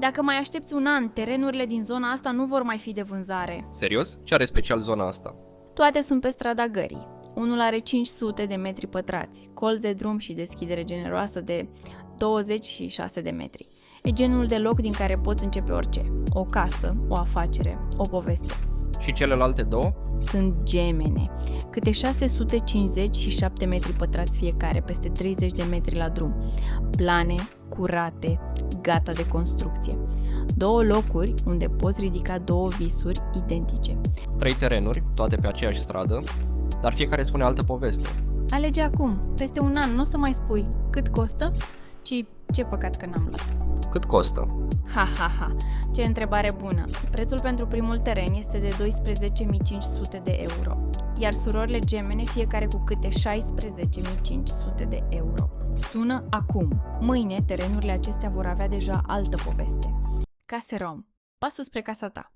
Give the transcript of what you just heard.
Dacă mai aștepți un an, terenurile din zona asta nu vor mai fi de vânzare. Serios? Ce are special zona asta? Toate sunt pe strada Gării. Unul are 500 de metri pătrați, colț de drum și deschidere generoasă de 26 de metri. E genul de loc din care poți începe orice. O casă, o afacere, o poveste. Și celelalte două? Sunt gemene, câte 657 metri pătrați fiecare, peste 30 de metri la drum. Plane, curate, gata de construcție. 2 locuri unde poți ridica 2 visuri identice. 3 terenuri, toate pe aceeași stradă, dar fiecare spune altă poveste. Alege acum, peste un an, nu o să mai spui cât costă, ci ce păcat că n-am luat. Cât costă? Ha, ha, ha, ce întrebare bună. Prețul pentru primul teren este de 12.500 de euro, iar surorile gemene fiecare cu câte 16.500 de euro. Sună acum. Mâine terenurile acestea vor avea deja altă poveste. Case Rom. Pasul spre casa ta.